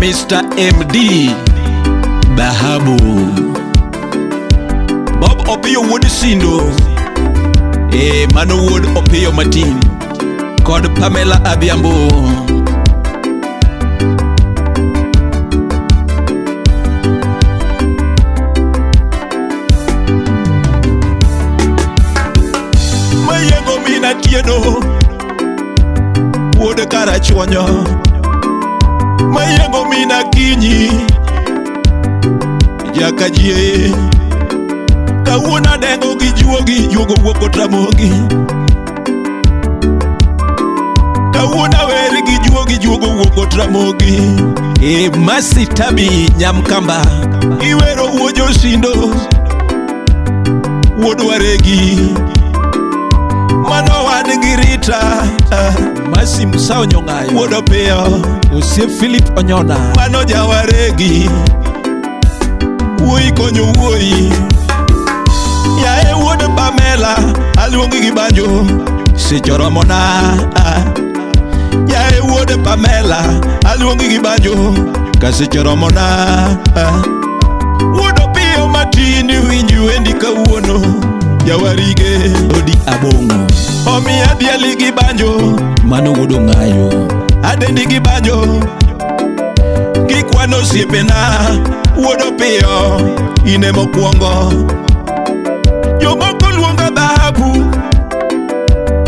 Mr. MD Bahabu Bob Opiyo Wuod Sindo Mano Wuod Opiyo Matin kod Pamela Abiambo. Mayengo mina tieno Wuod Karachuonyo, Mayengo mina Kinyi Jakajie, Kawuona dengo gi juogi juogo wuoko tramogi. Kawuona weri gi juogi juogo wuoko tramogi. Masi Tabi Nyamkamba Iwero Wuod Osindo Wuod Waregi Mano wan gi Rita Masi Musao Nyong'ayo Wuod Opiyo Osiep Philip Onyona Mano Jawaregi Wuoi konyo wuoi Yae Wuod Pamela Aluongi gi banjo Sechoromona Yae Wuod Pamela Aluongi gi banjo Kasechoromona Wuod Opiyo Matin winji wendi kawuono Jawarige Odi Abong'o Omiya dhiali gi banjo Mano Wuod Ong'ayo Adendi gi banjo Kikwano osiepena Wuod Opiyo ine mokwongo. Jomoko luonga Bahabu,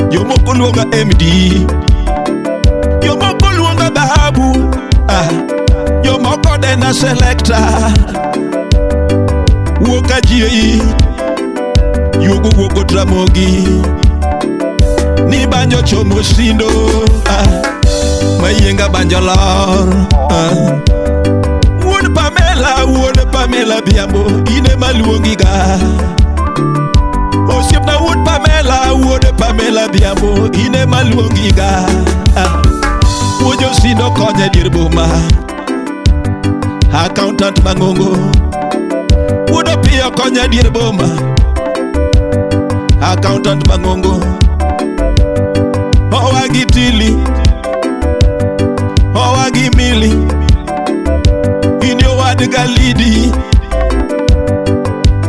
jomoko luonga MD, jomoko luonga Bahabu, jomoko dena Selector. Wuok ajie yugo wuoko tramogi ni banjo chomo sindo mayenga banjo lor. Wuod Pamela Biambo ine maluongi ga. Osiepna Wuod Pamela, Wuod Pamela Biambo ine maluongi ga. Wuod Osindo konye dier boma, accountant mang'ongo. Wuod Opiyo konye dier boma, accountant mang'ongo. Owagi Tili, owagi Mili, inyo wad Galidi,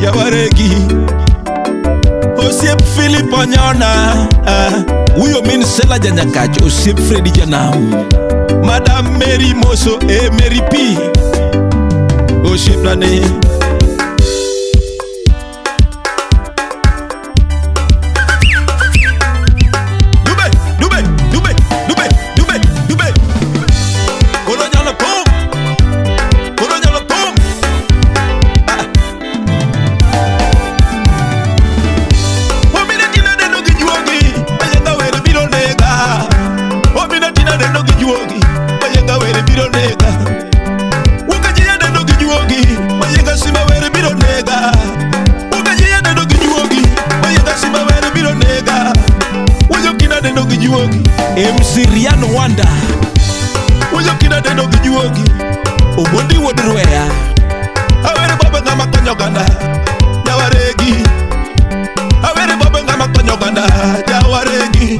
Jawaregi. Osiep Philip Onyona Uyo min Sela Janyakach. Osiep Fredi Janam, Madam Mary Moso Mary P. Osiep nane MC Rian Wanda Wuyo kina deno gi juogi Omondi Wuod Rwea Awere bobe ngama konyo ganda Jawaregi Awere bobe ngama konyo ganda Jawaregi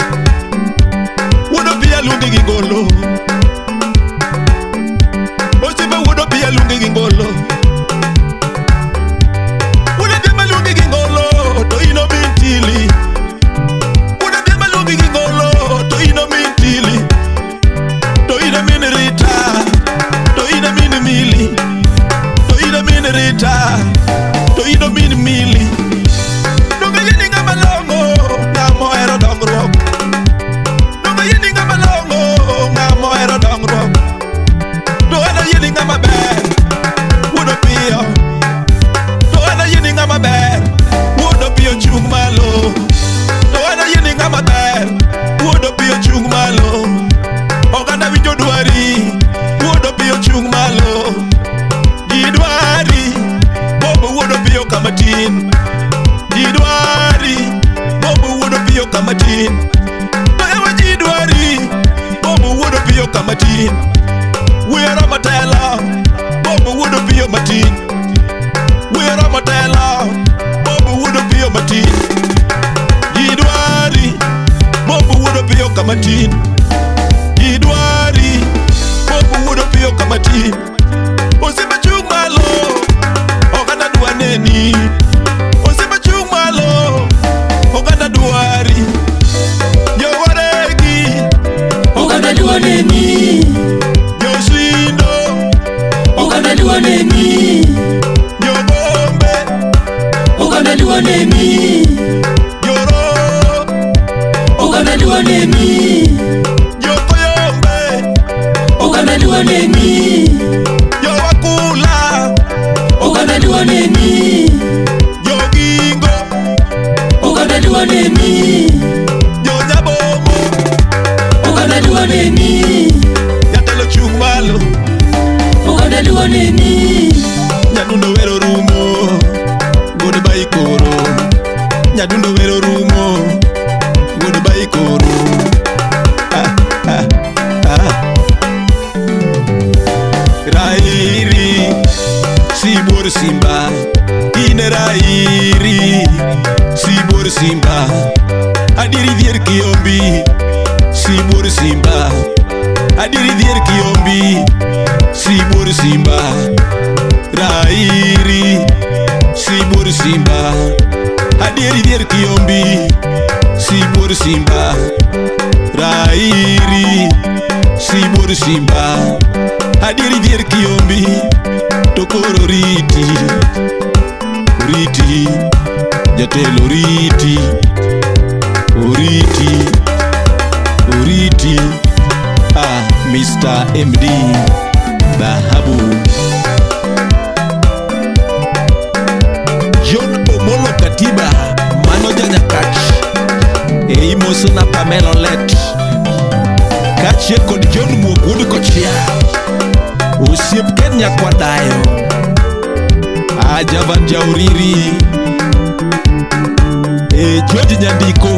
Wuod Opiyo luongi gi ngolo Osipe Wuod Opiyo luongi gi ngolo Wuod Opiyo luongi gi ngolo To ino min Tili Rita, to ino min Mili. Donga yeni ngama longo, ngamo ero dongruok. Donga yeni ngama longo, ngamo ero dongruok. To ana yeni ngama ber, Wuod Opiyo. To ana yeni ngama ber, Wuod Opiyo chung malo. To ana yeni ngama ber, Wuod Opiyo chung malo. Oganda winjo dwari, Wuod Opiyo chung malo. Jidwari Bobo Wuod Opiyo kamatin. Jidwari Bobo Wuod Opiyo kamatin. Ewa jidwari Bobo Wuod Opiyo kamatin. Wera matela Bobo Wuod Opiyo matin. Wera matela Bobo Wuod Opiyo matin. Jidwari Bobo Wuod Opiyo kamatin. Jidwari Bobo Wuod Opiyo kamatin. nemi Nyogombe oganda luo nemi Yoro oganda luo nemi Yokoyombe oganda luo nemi Yowakula oganda luo nemi Yogingo oganda luo nemi Yonyabomo oganda luo nemi Yatelo chumalo oganda luo nemi Nyadundo wero rumo Goodbye koro Nyadundo wero rumo Goodbye koro Rairi Sibor simba Ine rairi Sibor simba Adiri dhier kiombi Sibor simba Adiri dhier kiombi Sibor simba Rairi Sibor simba Adiri dhier kiombi Sibor simba Rairi Sibor simba Adiri dhier kiombi Tokoro riti Riti Jatelo riti Oriti Oriti Mr. MD Dhahabu John Omolo Katiba Mano Janyakach Eimoso na Pamelo Let Kachie kod John Mwogud Kochia Osiep Kenya kwa dayo Ajaban Jauriri George Nyandiko